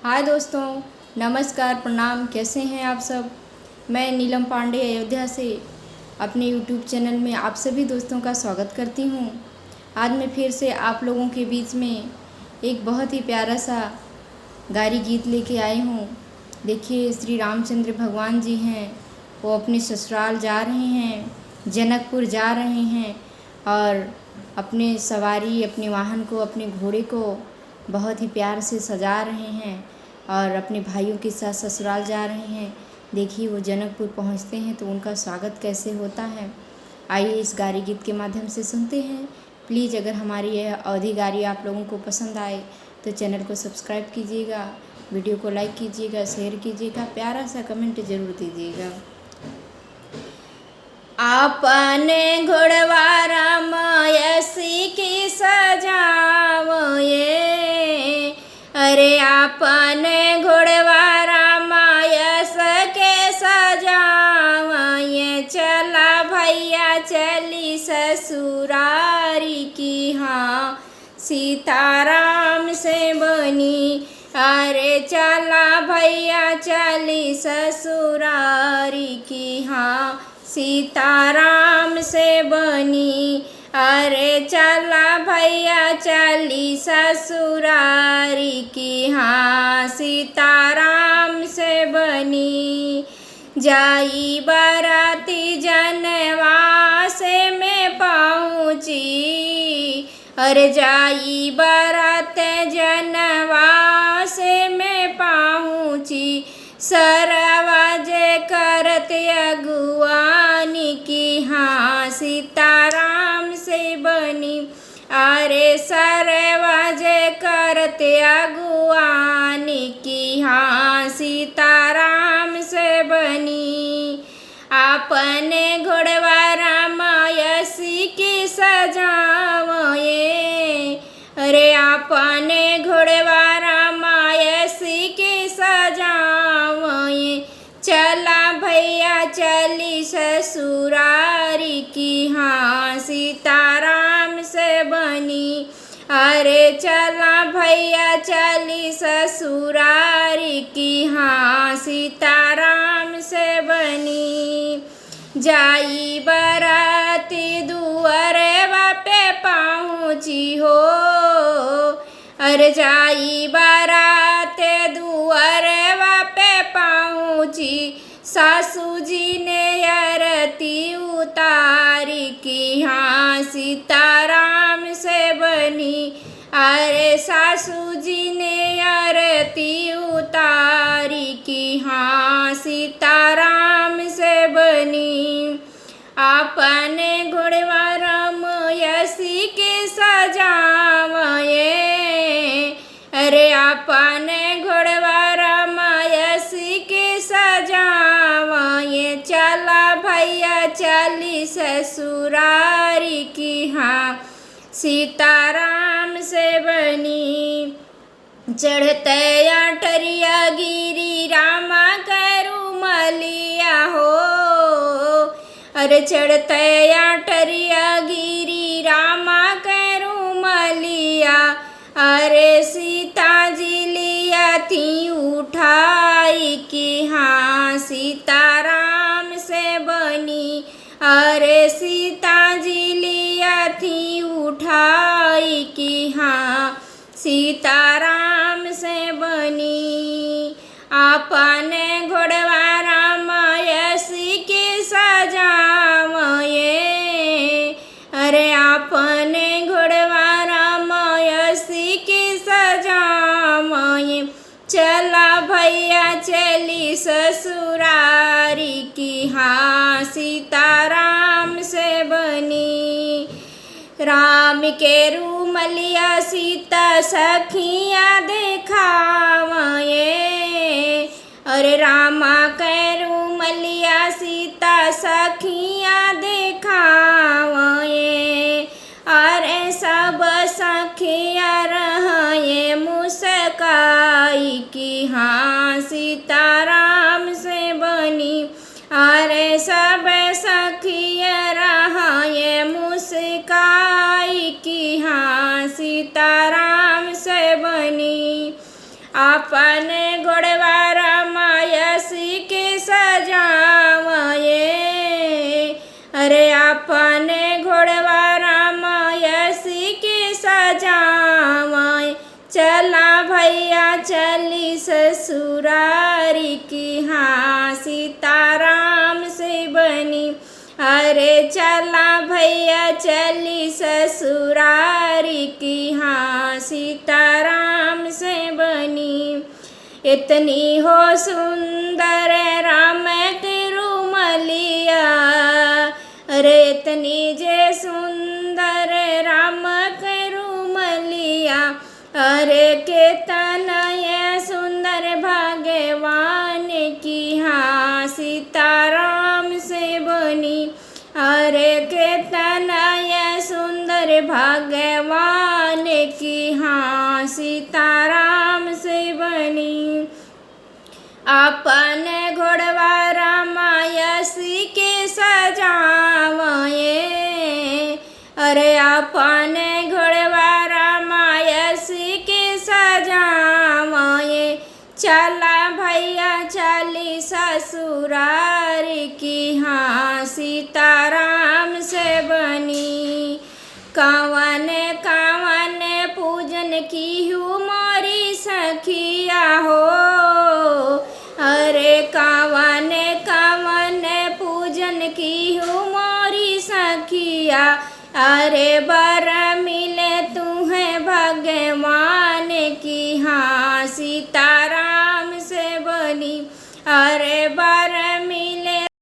हाय दोस्तों, नमस्कार, प्रणाम। कैसे हैं आप सब। मैं नीलम पांडे अयोध्या से अपने यूट्यूब चैनल में आप सभी दोस्तों का स्वागत करती हूं। आज मैं फिर से आप लोगों के बीच में एक बहुत ही प्यारा सा गारी गीत लेके आई हूं। देखिए, श्री रामचंद्र भगवान जी हैं, वो अपने ससुराल जा रहे हैं, जनकपुर जा रहे हैं और अपने सवारी, अपने वाहन को, अपने घोड़े को बहुत ही प्यार से सजा रहे हैं और अपने भाइयों के साथ ससुराल जा रहे हैं। देखिए, वो जनकपुर पहुंचते हैं तो उनका स्वागत कैसे होता है। आइए इस गारी गीत के माध्यम से सुनते हैं। प्लीज़ अगर हमारी यह अवधी गारी आप लोगों को पसंद आए तो चैनल को सब्सक्राइब कीजिएगा, वीडियो को लाइक कीजिएगा, शेयर कीजिएगा, प्यारा सा कमेंट ज़रूर दीजिएगा। आपने घोड़वा रामयसी की सजाओ ये, अरे आपने घोड़वा रामयस के सजाओ ये, चला भैया चली ससुरारी की, हाँ सीताराम से बनी, अरे चला भैया चली ससुरारी की, हाँ सीताराम से बनी, अरे चला भैया चली ससुरारी की, हाँ सीताराम से बनी। जाई बाराती जनवास में पहुँची, अरे जाई बारात जनवास में पहुँची, सरवाज करत अगुवानी की, हाँ सीताराम से बनी, अरे सरवाज करत अगुवानी की, हाँ सीताराम से बनी। आपने घोड़वा रामयसी की सजाओ ये, अरे आपने घोड़वा रामयसी की सजाओ ये, चला भैया चली ससुरारी की, हाँ सीताराम से बनी, अरे चला भैया चली ससुरारी की, हाँ सीताराम से बनी। जाई बाराती दुआरे बापे पहुँची हो, अरे जाई बारात दुआरे बापे पहुँची, सासू जी ने आरती उतारी की, हाँ सीताराम से बनी, अरे सासू जी ने आरती उतारी की, हाँ सीताराम से बनी। आपने घोड़वा रामयसी के सजाओ ये, अरे आपने घोड़वा रामयसी के सजाओ ये, चला भैया चली ससुरारी की, हाँ सीताराम से बनी। चढ़ते अटरिया गिरी रामा करू मलिया हो, अरे चढ़ते अटरिया गिरी रामा करू मलिया, अरे सीता जी लिया थी उठाई की, हाँ सीताराम से बनी, अरे सीता जी लिया थी उठाई की, हाँ सीताराम से बनी। आपने घोड़वा रामयसी के सजाओ ये, अरे आपने घोड़वा रामयसी के सजाओ ये, चला भैया चली ससुरारी की, हाँ सीताराम से बनी। राम के रूमलिया सीता सखियाँ देखावा ये, अरे रामा के रूमलिया सीता सखियाँ देखावा ये, अरे सब सखियाँ रहे मुस्काई की, हाँ सीताराम से बनी, अरे सब सखियाँ रहे मुस्काई की, हाँ सीताराम से बनी। अपने घोड़वा रामायसी के सजावये। अरे अपने घोड़वा रामायसी के सजावये। चला भैया चली ससुरारी की, हाँ सीताराम से बनी। अरे चला भैया चली ससुरारी की, हाँ सीताराम से बनी। इतनी हो सुंदर राम के रूमलिया। अरे इतनी जे सुंदर राम के रूमलिया। अरे केतना ये सुंदर भगवान की, हाँ सीताराम से बनी। अरे केतना ये सुंदर भगवान की, हाँ सीताराम से बनी। अपने घोड़वा रामायसी के सजावये। अरे अपने घोड़वा रामायसी के सजावये। चला भैया चली ससुरारी की, हाँ सीताराम से बनी। कवन कवन पूजन की हूँ मोरी सखिया हो। अरे कवन कवन पूजन की हूँ मोरी सखिया। अरे बर मिले तुम्हें भगवान की, हाँ सीता